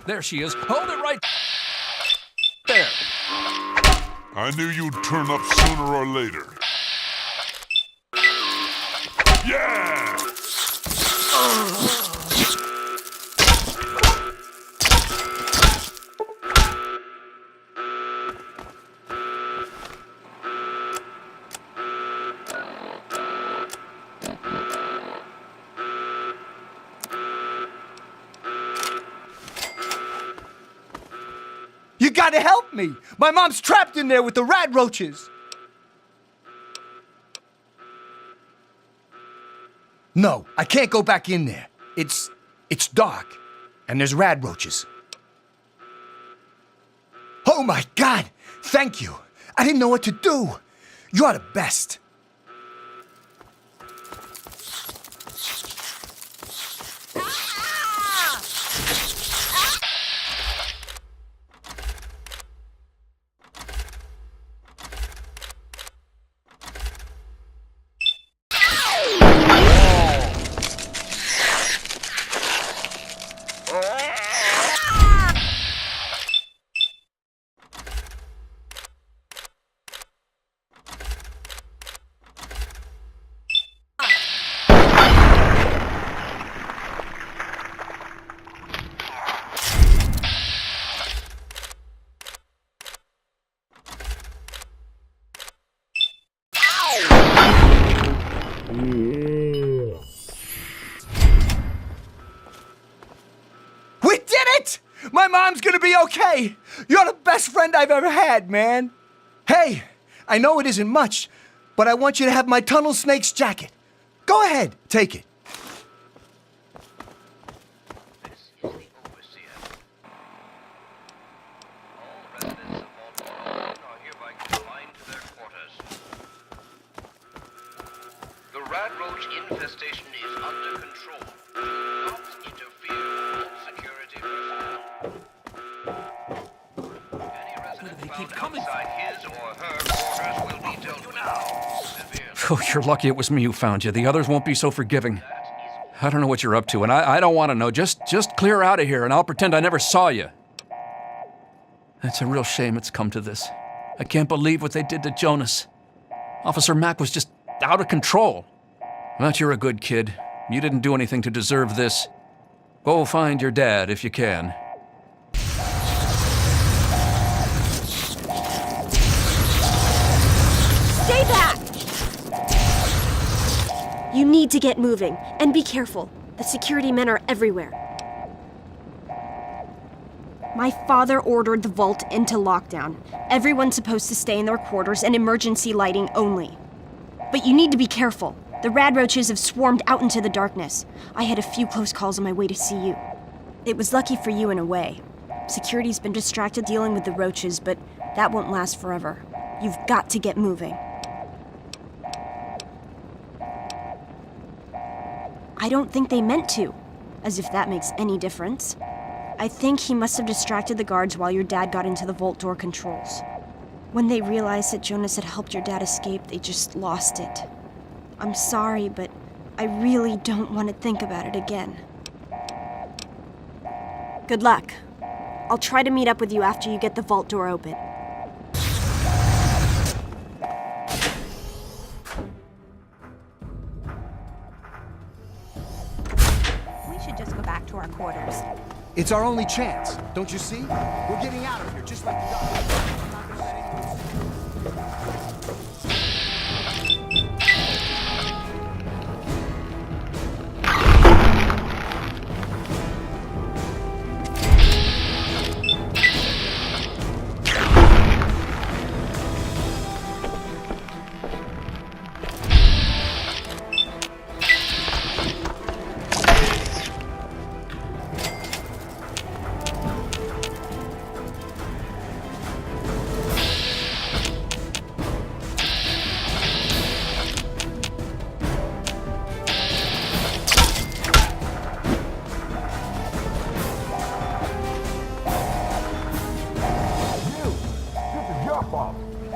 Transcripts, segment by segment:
There she is. Hold it right there. I knew you'd turn up sooner or later. Yeah! You gotta help me! My mom's trapped in there with the rat roaches! No, I can't go back in there. It's dark, and there's rat roaches. Oh my God! Thank you! I didn't know what to do! You're the best! We did it! My mom's gonna be okay! You're the best friend I've ever had, man! Hey, I know it isn't much, but I want you to have my tunnel snake's jacket. Go ahead, take it. This is the overseer. All residents of Baltimore are hereby confined to their quarters. The rat roach infestation is under control. Do not interfere with security personnel. Any resident found outside his or her quarters will be dealt with severely. Oh, you're lucky it was me who found you. The others won't be so forgiving. I don't know what you're up to, and I don't want to know. Just clear out of here, and I'll pretend I never saw you. It's a real shame it's come to this. I can't believe what they did to Jonas. Officer Mack was just out of control. But you're a good kid. You didn't do anything to deserve this. Go find your dad if you can. Stay back! You need to get moving, and be careful. The security men are everywhere. My father ordered the vault into lockdown. Everyone's supposed to stay in their quarters and emergency lighting only. But you need to be careful. The rad roaches have swarmed out into the darkness. I had a few close calls on my way to see you. It was lucky for you in a way. Security's been distracted dealing with the roaches, but that won't last forever. You've got to get moving. I don't think they meant to, as if that makes any difference. I think he must have distracted the guards while your dad got into the vault door controls. When they realized that Jonas had helped your dad escape, they just lost it. I'm sorry, but I really don't want to think about it again. Good luck. I'll try to meet up with you after you get the vault door open. We should just go back to our quarters. It's our only chance, don't you see? We're getting out of here, just like the others.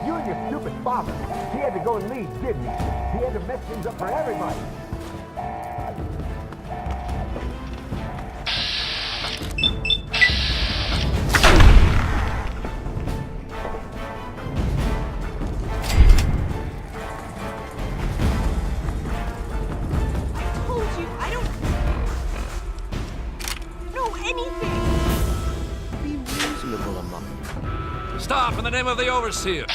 You and your stupid father. He had to go and leave, didn't he? He had to mess things up for everybody. the name of the overseer.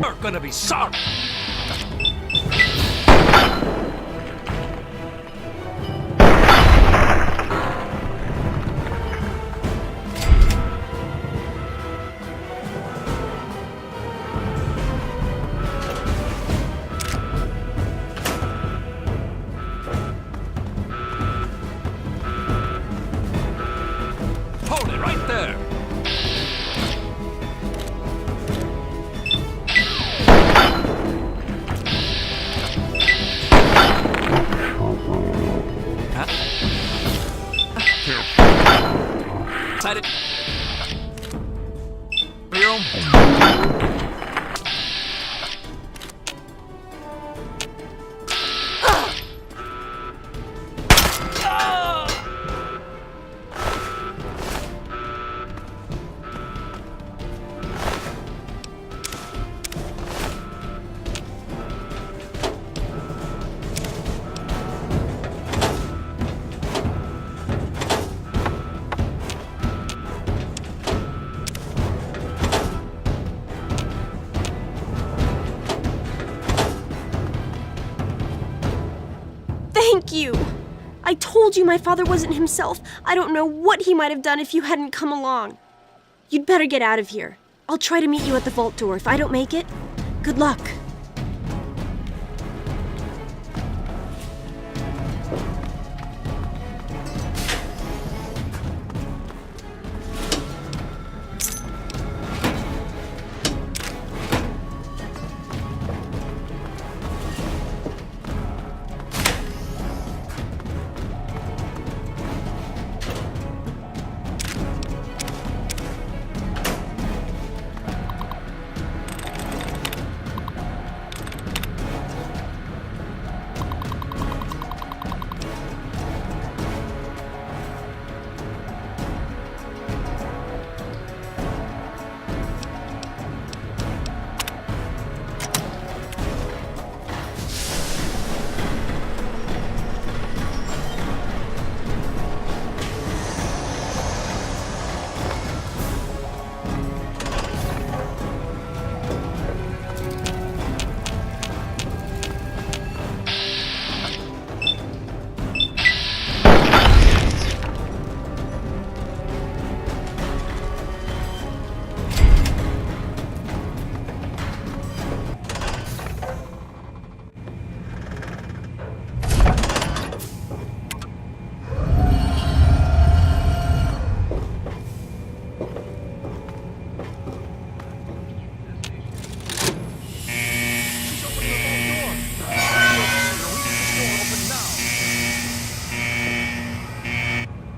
You're gonna be sorry. Hold it right there. Excited. Room. Thank you! I told you my father wasn't himself. I don't know what he might have done if you hadn't come along. You'd better get out of here. I'll try to meet you at the vault door. If I don't make it, good luck.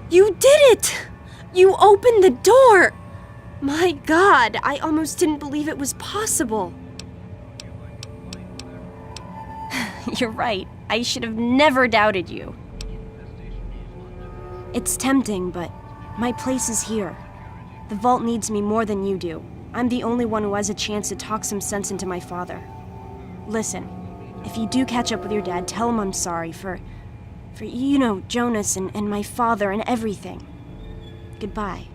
You did it! You opened the door! My God, I almost didn't believe it was possible. You're right. I should have never doubted you. It's tempting, but my place is here. The vault needs me more than you do. I'm the only one who has a chance to talk some sense into my father. Listen, if you do catch up with your dad, tell him I'm sorry for you know, Jonas and my father and everything. Goodbye.